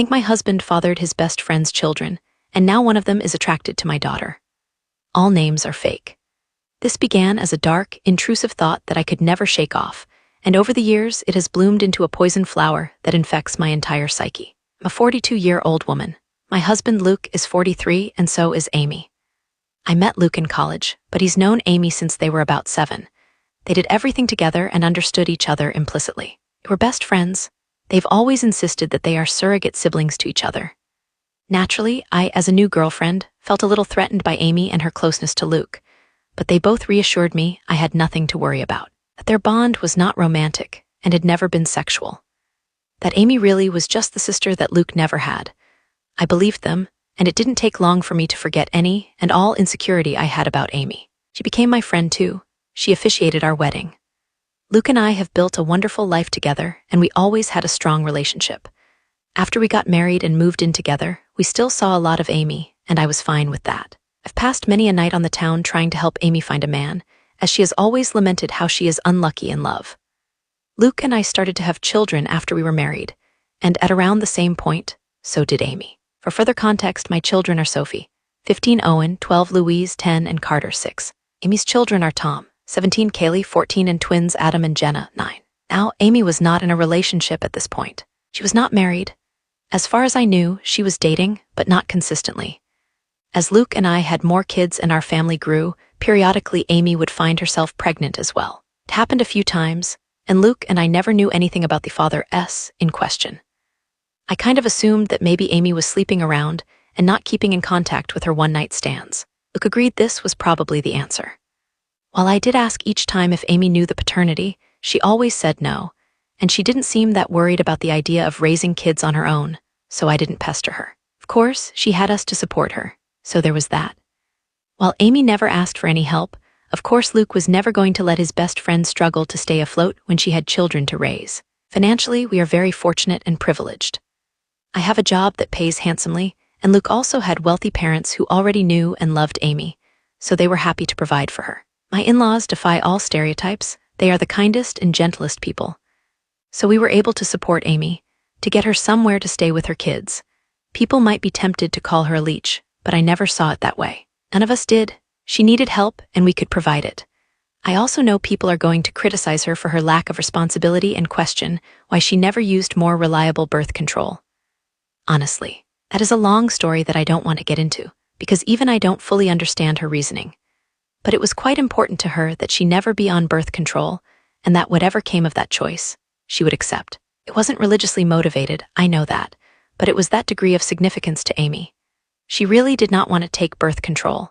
think my husband fathered his best friend's children, and now one of them is attracted to my daughter. All names are fake. This began as a dark, intrusive thought that I could never shake off, and over the years it has bloomed into a poison flower that infects my entire psyche. I'm a 42-year-old woman. My husband Luke is 43, and so is Amy. I met Luke in college, but he's known Amy since they were about 7. They did everything together and understood each other implicitly. They were best friends. They've always insisted that they are surrogate siblings to each other. Naturally, I, as a new girlfriend, felt a little threatened by Amy and her closeness to Luke, but they both reassured me I had nothing to worry about, that their bond was not romantic and had never been sexual, that Amy really was just the sister that Luke never had. I believed them, and it didn't take long for me to forget any and all insecurity I had about Amy. She became my friend too. She officiated our wedding. Luke and I have built a wonderful life together, and we always had a strong relationship. After we got married and moved in together, we still saw a lot of Amy, and I was fine with that. I've passed many a night on the town trying to help Amy find a man, as she has always lamented how she is unlucky in love. Luke and I started to have children after we were married, and at around the same point, so did Amy. For further context, my children are Sophie, 15 Owen, 12 Louise, 10 and Carter, 6. Amy's children are Tom, 17 Kaylee, 14 and twins Adam and Jenna, 9. Now, Amy was not in a relationship at this point. She was not married. As far as I knew, she was dating, but not consistently. As Luke and I had more kids and our family grew, periodically Amy would find herself pregnant as well. It happened a few times, and Luke and I never knew anything about the father in question. I kind of assumed that maybe Amy was sleeping around and not keeping in contact with her one-night stands. Luke agreed this was probably the answer. While I did ask each time if Amy knew the paternity, she always said no, and she didn't seem that worried about the idea of raising kids on her own, so I didn't pester her. Of course, she had us to support her, so there was that. While Amy never asked for any help, of course Luke was never going to let his best friend struggle to stay afloat when she had children to raise. Financially, we are very fortunate and privileged. I have a job that pays handsomely, and Luke also had wealthy parents who already knew and loved Amy, so they were happy to provide for her. My in-laws defy all stereotypes. They are the kindest and gentlest people. So we were able to support Amy, to get her somewhere to stay with her kids. People might be tempted to call her a leech, but I never saw it that way. None of us did. She needed help, and we could provide it. I also know people are going to criticize her for her lack of responsibility and question why she never used more reliable birth control. Honestly, that is a long story that I don't want to get into, because even I don't fully understand her reasoning. But it was quite important to her that she never be on birth control, and that whatever came of that choice, she would accept. It wasn't religiously motivated, I know that, but it was that degree of significance to Amy. She really did not want to take birth control.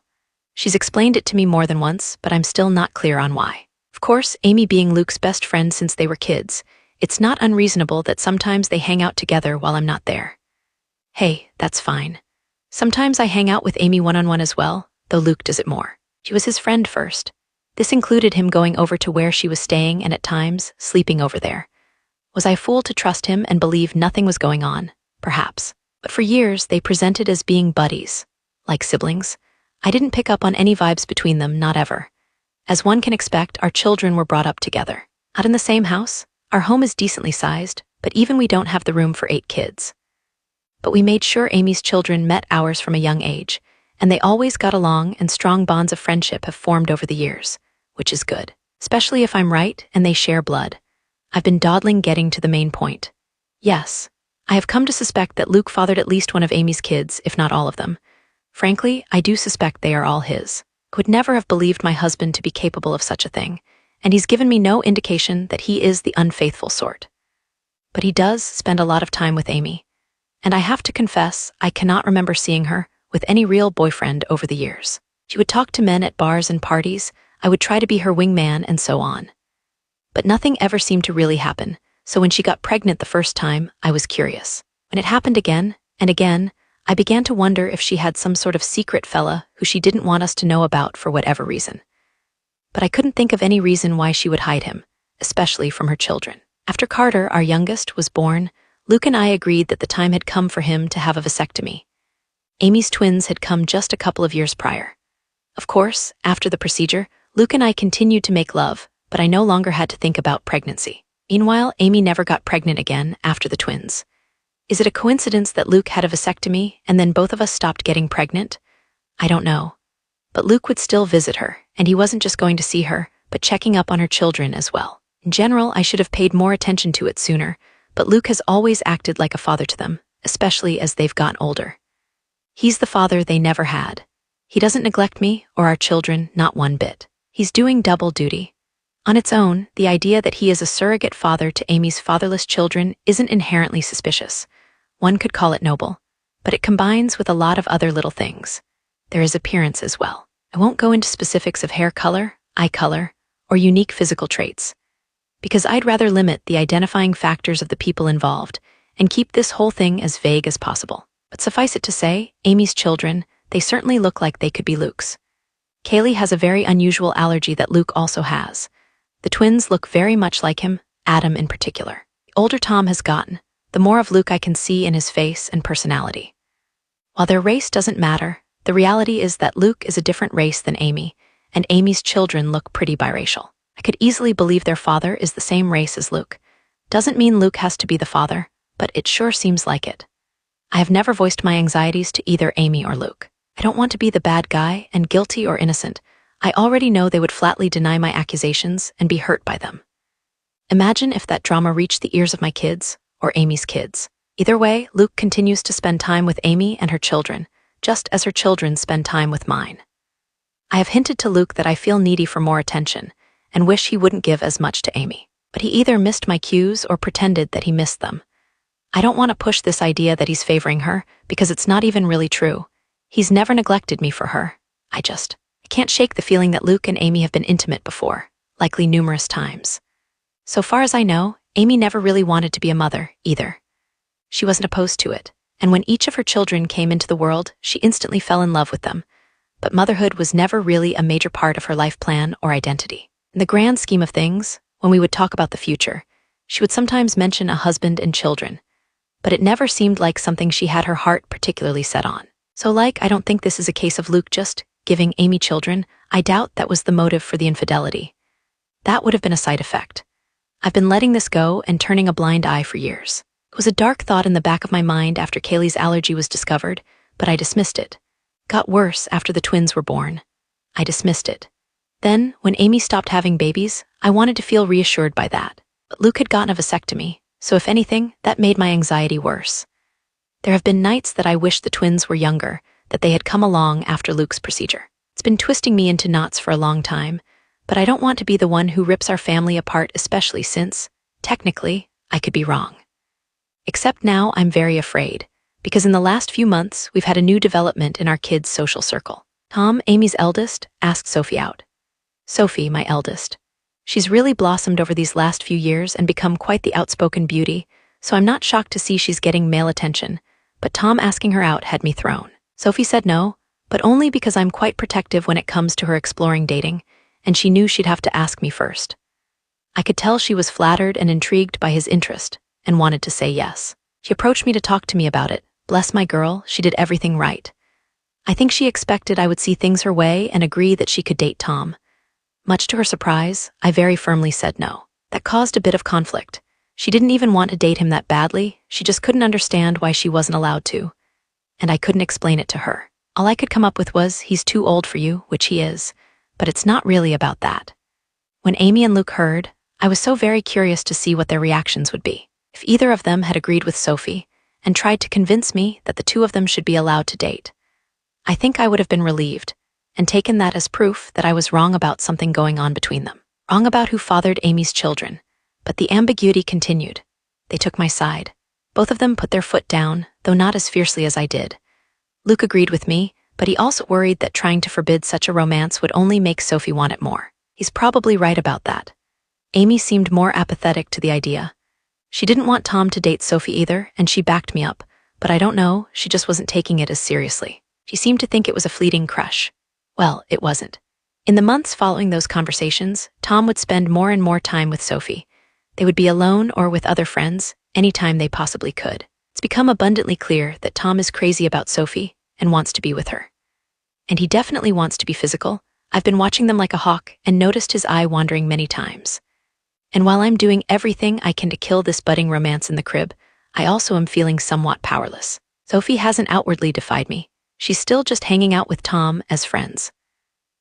She's explained it to me more than once, but I'm still not clear on why. Of course, Amy being Luke's best friend since they were kids, it's not unreasonable that sometimes they hang out together while I'm not there. Hey, that's fine. Sometimes I hang out with Amy one-on-one as well, though Luke does it more. She was his friend first. This included him going over to where she was staying and at times sleeping over there. Was I a fool to trust him and believe nothing was going on? Perhaps. But for years, they presented as being buddies, like siblings. I didn't pick up on any vibes between them, not ever. As one can expect, our children were brought up together. Not in the same house. Our home is decently sized, but even we don't have the room for 8 kids. But we made sure Amy's children met ours from a young age, and they always got along, and strong bonds of friendship have formed over the years, which is good, especially if I'm right and they share blood. I've been dawdling getting to the main point. Yes, I have come to suspect that Luke fathered at least one of Amy's kids, if not all of them. Frankly, I do suspect they are all his. Could never have believed my husband to be capable of such a thing, and he's given me no indication that he is the unfaithful sort. But he does spend a lot of time with Amy, and I have to confess I cannot remember seeing her with any real boyfriend over the years. She would talk to men at bars and parties, I would try to be her wingman, and so on. But nothing ever seemed to really happen, so when she got pregnant the first time, I was curious. When it happened again and again, I began to wonder if she had some sort of secret fella who she didn't want us to know about for whatever reason. But I couldn't think of any reason why she would hide him, especially from her children. After Carter, our youngest, was born, Luke and I agreed that the time had come for him to have a vasectomy. Amy's twins had come just a couple of years prior. Of course, after the procedure, Luke and I continued to make love, but I no longer had to think about pregnancy. Meanwhile, Amy never got pregnant again after the twins. Is it a coincidence that Luke had a vasectomy and then both of us stopped getting pregnant? I don't know. But Luke would still visit her, and he wasn't just going to see her, but checking up on her children as well. In general, I should have paid more attention to it sooner, but Luke has always acted like a father to them, especially as they've gotten older. He's the father they never had. He doesn't neglect me or our children, not one bit. He's doing double duty. On its own, the idea that he is a surrogate father to Amy's fatherless children isn't inherently suspicious. One could call it noble, but it combines with a lot of other little things. There is appearance as well. I won't go into specifics of hair color, eye color, or unique physical traits, because I'd rather limit the identifying factors of the people involved and keep this whole thing as vague as possible. But suffice it to say, Amy's children, they certainly look like they could be Luke's. Kaylee has a very unusual allergy that Luke also has. The twins look very much like him, Adam in particular. The older Tom has gotten, the more of Luke I can see in his face and personality. While their race doesn't matter, the reality is that Luke is a different race than Amy, and Amy's children look pretty biracial. I could easily believe their father is the same race as Luke. Doesn't mean Luke has to be the father, but it sure seems like it. I have never voiced my anxieties to either Amy or Luke. I don't want to be the bad guy, and guilty or innocent, I already know they would flatly deny my accusations and be hurt by them. Imagine if that drama reached the ears of my kids, or Amy's kids. Either way, Luke continues to spend time with Amy and her children, just as her children spend time with mine. I have hinted to Luke that I feel needy for more attention, and wish he wouldn't give as much to Amy. But he either missed my cues or pretended that he missed them. I don't want to push this idea that he's favoring her, because it's not even really true. He's never neglected me for her. I can't shake the feeling that Luke and Amy have been intimate before, likely numerous times. So far as I know, Amy never really wanted to be a mother, either. She wasn't opposed to it, and when each of her children came into the world, she instantly fell in love with them. But motherhood was never really a major part of her life plan or identity. In the grand scheme of things, when we would talk about the future, she would sometimes mention a husband and children, but it never seemed like something she had her heart particularly set on. So I don't think this is a case of Luke just giving Amy children. I doubt that was the motive for the infidelity. That would have been a side effect. I've been letting this go and turning a blind eye for years. It was a dark thought in the back of my mind after Kaylee's allergy was discovered, but I dismissed it. Got worse after the twins were born. I dismissed it. Then, when Amy stopped having babies, I wanted to feel reassured by that. But Luke had gotten a vasectomy, so if anything, that made my anxiety worse. There have been nights that I wished the twins were younger, that they had come along after Luke's procedure. It's been twisting me into knots for a long time, but I don't want to be the one who rips our family apart, especially since, technically, I could be wrong. Except now I'm very afraid, because in the last few months we've had a new development in our kids' social circle. Tom, Amy's eldest, asked Sophie out. Sophie, my eldest. She's really blossomed over these last few years and become quite the outspoken beauty, so I'm not shocked to see she's getting male attention, but Tom asking her out had me thrown. Sophie said no, but only because I'm quite protective when it comes to her exploring dating, and she knew she'd have to ask me first. I could tell she was flattered and intrigued by his interest, and wanted to say yes. She approached me to talk to me about it. Bless my girl, she did everything right. I think she expected I would see things her way and agree that she could date Tom. Much to her surprise, I very firmly said no. That caused a bit of conflict. She didn't even want to date him that badly, she just couldn't understand why she wasn't allowed to. And I couldn't explain it to her. All I could come up with was, he's too old for you, which he is, but it's not really about that. When Amy and Luke heard, I was so very curious to see what their reactions would be. If either of them had agreed with Sophie, and tried to convince me that the two of them should be allowed to date, I think I would have been relieved, and taken that as proof that I was wrong about something going on between them. Wrong about who fathered Amy's children. But the ambiguity continued. They took my side. Both of them put their foot down, though not as fiercely as I did. Luke agreed with me, but he also worried that trying to forbid such a romance would only make Sophie want it more. He's probably right about that. Amy seemed more apathetic to the idea. She didn't want Tom to date Sophie either, and she backed me up, but I don't know, she just wasn't taking it as seriously. She seemed to think it was a fleeting crush. Well, it wasn't. In the months following those conversations, Tom would spend more and more time with Sophie. They would be alone or with other friends, anytime they possibly could. It's become abundantly clear that Tom is crazy about Sophie and wants to be with her. And he definitely wants to be physical. I've been watching them like a hawk and noticed his eye wandering many times. And while I'm doing everything I can to kill this budding romance in the crib, I also am feeling somewhat powerless. Sophie hasn't outwardly defied me. She's still just hanging out with Tom as friends.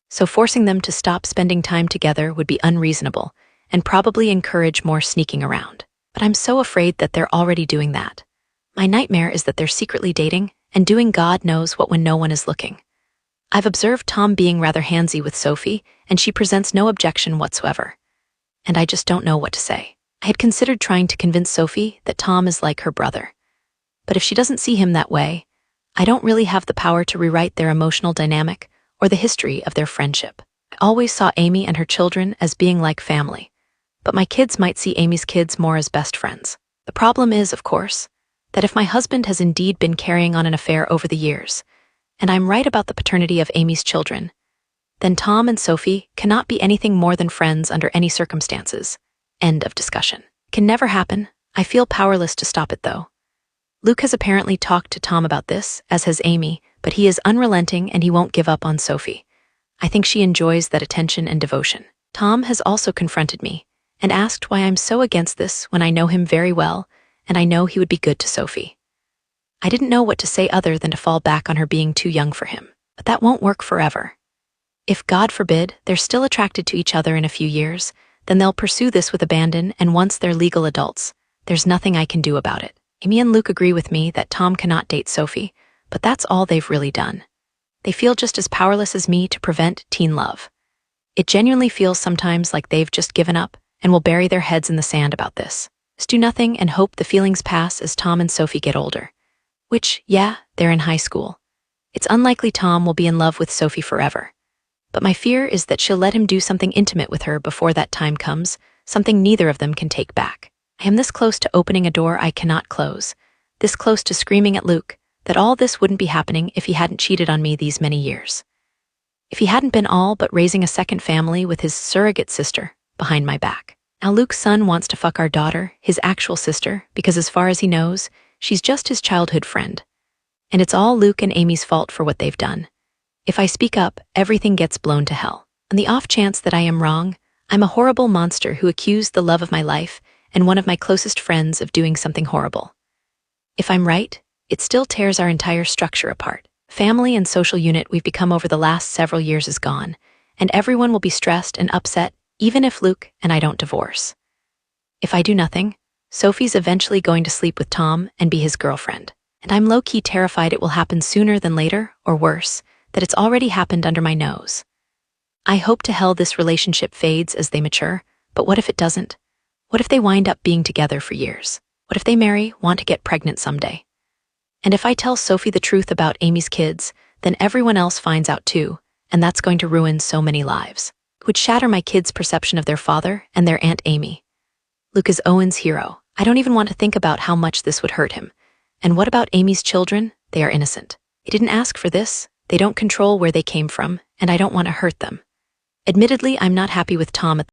So forcing them to stop spending time together would be unreasonable and probably encourage more sneaking around. But I'm so afraid that they're already doing that. My nightmare is that they're secretly dating and doing God knows what when no one is looking. I've observed Tom being rather handsy with Sophie, and she presents no objection whatsoever. And I just don't know what to say. I had considered trying to convince Sophie that Tom is like her brother. But if she doesn't see him that way, I don't really have the power to rewrite their emotional dynamic or the history of their friendship. I always saw Amy and her children as being like family, but my kids might see Amy's kids more as best friends. The problem is, of course, that if my husband has indeed been carrying on an affair over the years, and I'm right about the paternity of Amy's children, then Tom and Sophie cannot be anything more than friends under any circumstances. End of discussion. Can never happen. I feel powerless to stop it, though. Luke has apparently talked to Tom about this, as has Amy, but he is unrelenting and he won't give up on Sophie. I think she enjoys that attention and devotion. Tom has also confronted me and asked why I'm so against this when I know him very well and I know he would be good to Sophie. I didn't know what to say other than to fall back on her being too young for him. But that won't work forever. If, God forbid, they're still attracted to each other in a few years, then they'll pursue this with abandon, and once they're legal adults, there's nothing I can do about it. Amy and Luke agree with me that Tom cannot date Sophie, but that's all they've really done. They feel just as powerless as me to prevent teen love. It genuinely feels sometimes like they've just given up and will bury their heads in the sand about this. Just do nothing and hope the feelings pass as Tom and Sophie get older. Which, yeah, they're in high school. It's unlikely Tom will be in love with Sophie forever. But my fear is that she'll let him do something intimate with her before that time comes, something neither of them can take back. I am this close to opening a door I cannot close, this close to screaming at Luke that all this wouldn't be happening if he hadn't cheated on me these many years. If he hadn't been all but raising a second family with his surrogate sister behind my back. Now Luke's son wants to fuck our daughter, his actual sister, because as far as he knows, she's just his childhood friend. And it's all Luke and Amy's fault for what they've done. If I speak up, everything gets blown to hell. On the off chance that I am wrong, I'm a horrible monster who accused the love of my life and one of my closest friends of doing something horrible. If I'm right, it still tears our entire structure apart. Family and social unit we've become over the last several years is gone, and everyone will be stressed and upset even if Luke and I don't divorce. If I do nothing, Sophie's eventually going to sleep with Tom and be his girlfriend. And I'm low-key terrified it will happen sooner than later, or worse, that it's already happened under my nose. I hope to hell this relationship fades as they mature, but what if it doesn't? What if they wind up being together for years? What if they marry, want to get pregnant someday? And if I tell Sophie the truth about Amy's kids, then everyone else finds out too, and that's going to ruin so many lives. It would shatter my kids' perception of their father and their Aunt Amy. Luke is Owen's hero. I don't even want to think about how much this would hurt him. And what about Amy's children? They are innocent. They didn't ask for this. They don't control where they came from, and I don't want to hurt them. Admittedly, I'm not happy with Tom at